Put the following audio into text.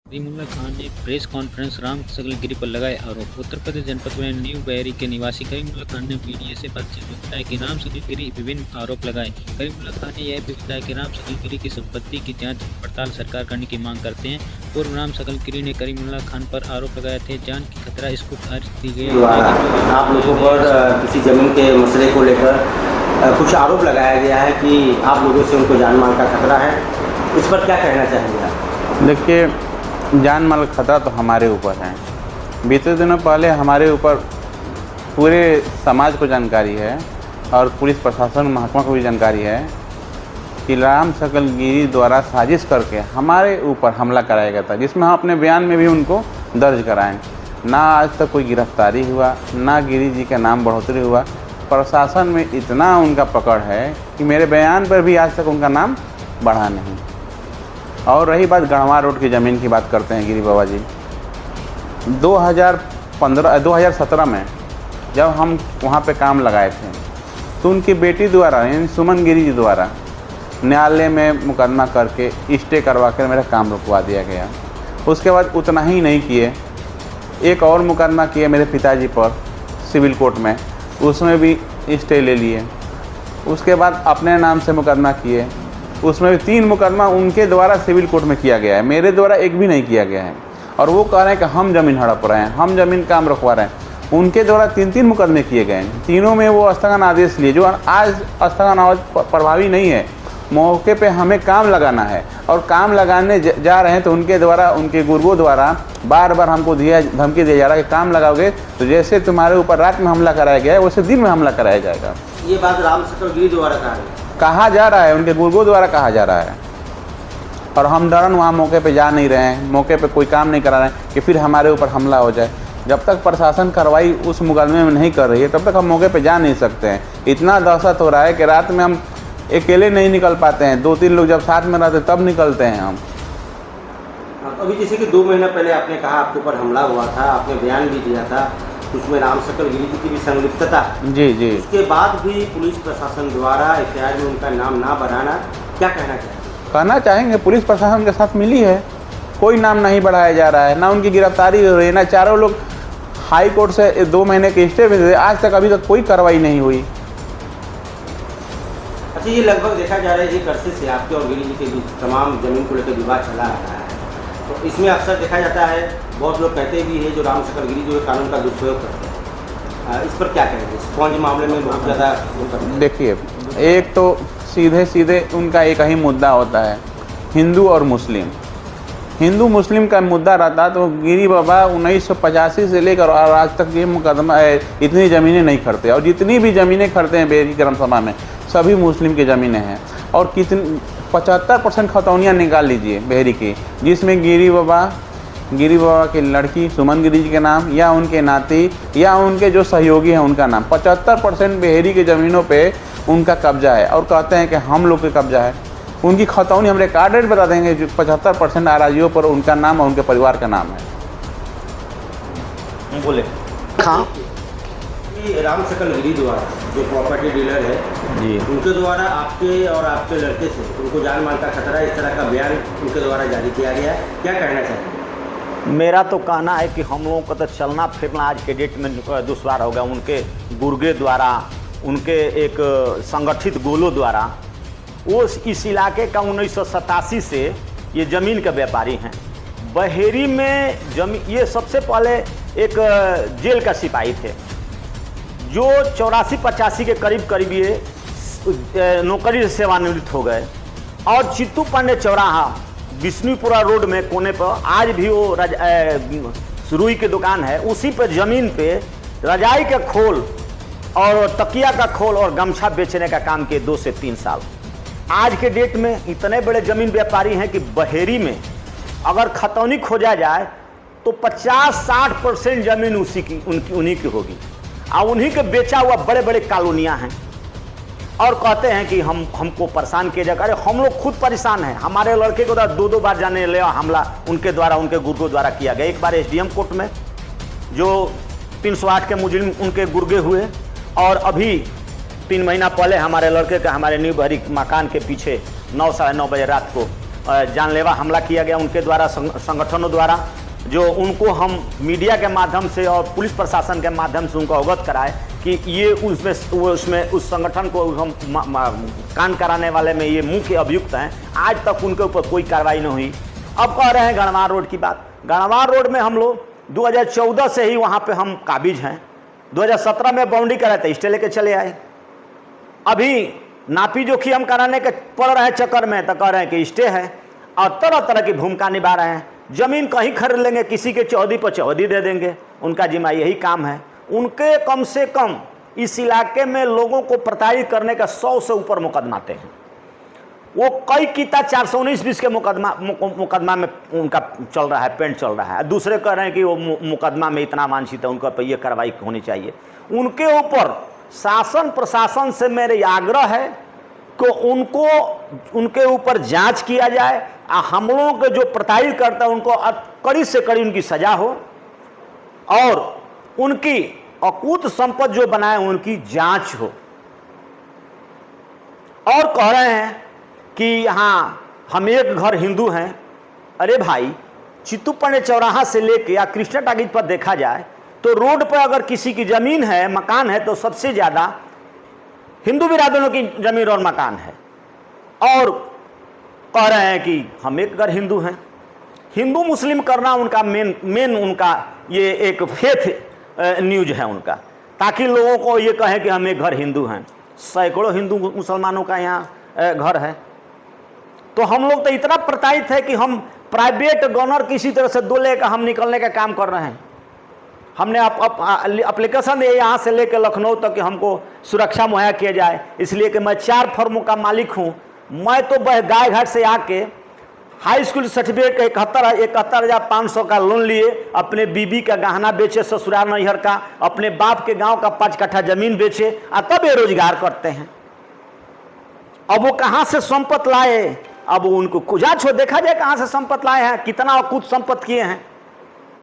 करीमुल्लाह खान ने press conference Ram सकलगिरी पर लगाए आरोप। उत्तर प्रदेश जनपद में न्यू बहरी के निवासी करीमुल्लाह खान ने मीडिया से बातचीत में बताया कि राम सकलगिरी विभिन्न आरोप लगाए। करीमुल्लाह खान ने यह भी बताया कि राम सकलगिरी की संपत्ति की जांच पड़ताल सरकार करने की मांग करते हैं। पूर्व राम सकलगिरी ने करीमुल्लाह खान पर आरोप लगाए थे, जान की खतरा इसको खारिज की गई। आप लोगों पर किसी जमीन के मसले को लेकर कुछ आरोप लगाया गया है कि आप लोगों से उनको जान माल का खतरा है, इस पर क्या कहना चाहेंगे आप? देखिए, जान माल का खतरा तो हमारे ऊपर है। बीते दिनों पहले हमारे ऊपर पूरे समाज को जानकारी है और पुलिस प्रशासन महकमा को भी जानकारी है कि राम सकलगिरी द्वारा साजिश करके हमारे ऊपर हमला कराया गया था, जिसमें हम अपने बयान में भी उनको दर्ज कराएं। ना आज तक कोई गिरफ्तारी हुआ, ना गिरी जी का नाम बढ़ोतरी हुआ। प्रशासन में इतना उनका पकड़ है कि मेरे बयान पर भी आज तक उनका नाम बढ़ा नहीं। और रही बात गढ़वा रोड की ज़मीन की, बात करते हैं गिरी बाबा जी। 2017 में जब हम वहाँ पे काम लगाए थे तो उनकी बेटी द्वारा यानी सुमन गिरी जी द्वारा न्यायालय में मुकदमा करके स्टे करवा कर मेरा काम रुकवा दिया गया। उसके बाद उतना ही नहीं किए, एक और मुकदमा किए मेरे पिताजी पर सिविल कोर्ट में, उसमें भी स्टे ले लिए। उसके बाद अपने नाम से मुकदमा किए, उसमें भी 3 मुकदमा उनके द्वारा सिविल कोर्ट में किया गया है, मेरे द्वारा एक भी नहीं किया गया है। और वो कह रहे हैं कि हम ज़मीन हड़प रहे हैं, हम ज़मीन काम रखवा रहे हैं। उनके द्वारा 3 मुकदमे किए गए हैं, तीनों में वो स्थगन आदेश लिए, जो आज स्थगन आदेश प्रभावी नहीं है। मौके पे हमें काम लगाना है और काम लगाने जा रहे हैं तो उनके द्वारा, उनके गुर्गों द्वारा बार बार हमको धमकी दिया जा रहा है कि काम लगाओगे तो जैसे तुम्हारे ऊपर रात में हमला कराया गया है वैसे दिन में हमला कराया जाएगा। ये बात राम सकलगिरी द्वारा कहा जा रहा है, उनके गुर्गों द्वारा कहा जा रहा है। और हम डरन वहाँ मौके पे जा नहीं रहे हैं, मौके पे कोई काम नहीं करा रहे हैं कि फिर हमारे ऊपर हमला हो जाए। जब तक प्रशासन कार्रवाई उस मुकदमे में नहीं कर रही है तब तक हम मौके पे जा नहीं सकते हैं। इतना दहशत हो रहा है कि रात में हम अकेले नहीं निकल पाते हैं, 2-3 लोग जब साथ में रहते तब निकलते हैं हम। अभी जैसे कि 2 महीना पहले आपने कहा आपके ऊपर हमला हुआ था, आपने बयान भी दिया था, उसमें राम सकलगिरी की भी संलिप्तता। जी जी। उसके बाद भी पुलिस प्रशासन द्वारा एफआईआर में उनका नाम ना बढ़ाना, क्या कहना चाहेंगे? कहना चाहेंगे पुलिस प्रशासन के साथ मिली है, कोई नाम नहीं बढ़ाया जा रहा है, ना उनकी गिरफ्तारी हो रही है, ना चारों लोग हाई कोर्ट से 2 महीने के स्टे पे थे, आज तक अभी तक कोई कार्रवाई नहीं हुई। अच्छा, ये लगभग देखा जा रहा है एक अरसे से आपके और गिरी जी के बीच तमाम जमीन को लेकर विवाद चला आ रहा है, तो इसमें अक्सर देखा जाता है, बहुत लोग कहते भी है जो राम सकलगिरी जो है कानून का दुरुपयोग करते हैं, इस पर क्या कहेंगे? स्पॉन्ज मामले में बहुत ज़्यादा देखिए, एक तो सीधे उनका एक ही मुद्दा होता है, हिंदू और मुस्लिम। हिंदू मुस्लिम का मुद्दा रहता तो गिरी बाबा 1985 से लेकर और आज तक ये मुकदमा इतनी ज़मीनें नहीं खरीदते, और जितनी भी ज़मीनें खरीदते हैं बेरी ग्राम सभा में सभी मुस्लिम की ज़मीनें हैं। और कितनी 75% खतौनियाँ निकाल लीजिए बेहरी की, जिसमें गिरी बाबा की लड़की सुमन गिरी जी के नाम या उनके नाती या उनके जो सहयोगी हैं उनका नाम, 75% बेहरी की ज़मीनों पे उनका कब्जा है। और कहते हैं कि हम लोग के कब्जा है, उनकी खतौनी हम रिकॉर्डेड बता देंगे, जो 75% आराजियों पर उनका नाम और उनके परिवार का नाम है। बोले हाँ, राम सकलगिरी द्वारा जो प्रॉपर्टी डीलर है जी, उनके द्वारा आपके और आपके लड़के से उनको जान माल का खतरा, इस तरह का बयान उनके द्वारा जारी किया गया है, क्या कहना चाहेंगे? मेरा तो कहना है कि हम लोगों को तो चलना फिरना आज के डेट में दुश्वार हो गया। उनके गुर्गे द्वारा, उनके एक संगठित गोलों द्वारा, वो इस इलाके का 1987 से ये ज़मीन के व्यापारी हैं। बहेरी में जमीन, ये सबसे पहले एक जेल का सिपाही थे जो 84-85 के करीब ये नौकरी से सेवानिवृत्त हो गए। और चित्तू पांडे चौराहा विष्णुपुरा रोड में कोने पर आज भी वो रुई की दुकान है, उसी पर ज़मीन पे रजाई का खोल और तकिया का खोल और गमछा बेचने का काम किए 2 से 3 साल। आज के डेट में इतने बड़े ज़मीन व्यापारी हैं कि बहेरी में अगर खतौनी खोजा जाए तो 50-60% ज़मीन उन्हीं की होगी, और उन्हीं के बेचा हुआ बड़े बड़े कॉलोनियाँ हैं। और कहते हैं कि हमको परेशान किया जाएगा। अरे हम लोग खुद परेशान हैं, हमारे लड़के को 2 बार जाने ले हमला उनके द्वारा, उनके गुर्गों द्वारा किया गया। एक बार SDM कोर्ट में जो 308 के मुजरिम उनके गुर्गे हुए, और अभी 3 महीना पहले हमारे लड़के का हमारे न्यू बहरी मकान के पीछे 9-9:30 बजे रात को जानलेवा हमला किया गया उनके द्वारा, संगठनों द्वारा, जो उनको हम मीडिया के माध्यम से और पुलिस प्रशासन के माध्यम से उनको अवगत कराए कि ये उसमें उस संगठन को हम कांड कराने वाले में ये मुख्य अभियुक्त हैं। आज तक उनके ऊपर कोई कार्रवाई नहीं हुई। अब कह रहे हैं गणवार रोड की बात। गणवार रोड में हम लोग 2014 से ही वहाँ पे हम काबिज हैं। 2017 में बाउंड्री कराए थे, स्टे लेके चले आए। अभी नापी जोखी हम कराने के पड़ रहे हैं चक्कर में, तो कह रहे हैं कि स्टे है और तरह तरह की भूमिका निभा रहे हैं। जमीन कहीं खरीद लेंगे, किसी के चौहदी पर चौहदी दे देंगे, उनका जिम्मा यही काम है। उनके कम से कम इस इलाके में लोगों को प्रताड़ित करने का 100 से ऊपर मुकदमा आते हैं। वो कई किता 419-20 के मुकदमा में उनका चल रहा है, पेंट चल रहा है। दूसरे कह रहे हैं कि वो मुकदमा में इतना वांछित है, उनका पर ये कार्रवाई होनी चाहिए। उनके ऊपर शासन प्रशासन से मेरे आग्रह है कि उनके ऊपर जांच किया जाए, हम लोगों के जो प्रताड़ित करता है उनको कड़ी से कड़ी उनकी सजा हो और उनकी अकूत संपत्ति जो बनाए उनकी जांच हो। और कह रहे हैं कि यहाँ हम एक घर हिंदू हैं। अरे भाई, चित्तूपणे चौराहा से लेके या कृष्णा टाकीज पर देखा जाए तो रोड पर अगर किसी की ज़मीन है, मकान है, तो सबसे ज़्यादा हिंदू बिरादरों की ज़मीन और मकान है। और कह रहे हैं कि हम एक घर हिंदू हैं। हिंदू मुस्लिम करना उनका मेन उनका ये एक फेथ न्यूज है उनका, ताकि लोगों को ये कहें कि हम एक घर हिंदू हैं। सैकड़ों हिंदू मुसलमानों का यहाँ घर है। तो हम लोग तो इतना प्रताड़ित है कि हम प्राइवेट गनर किसी तरह से 2 लेकर हम निकलने का काम कर रहे हैं। हमने एप्लीकेशन दिए यहाँ से लेकर लखनऊ तक कि हमको सुरक्षा मुहैया किया जाए, इसलिए कि मैं 4 फर्मों का मालिक हूँ। मैं तो गाय घाट से आके हाई स्कूल सर्टिफिकेट का 71,500 का लोन लिए, अपने बीबी का गहना बेचे, ससुराल नैहर का, अपने बाप के गांव का 5 कट्ठा जमीन बेचे और तब बेरोजगार करते हैं। अब वो कहाँ से संपत्ति लाए? अब उनको जांच हो, देखा जाए कहाँ से संपत्ति लाए हैं, कितना अकूत संपत्ति किए हैं।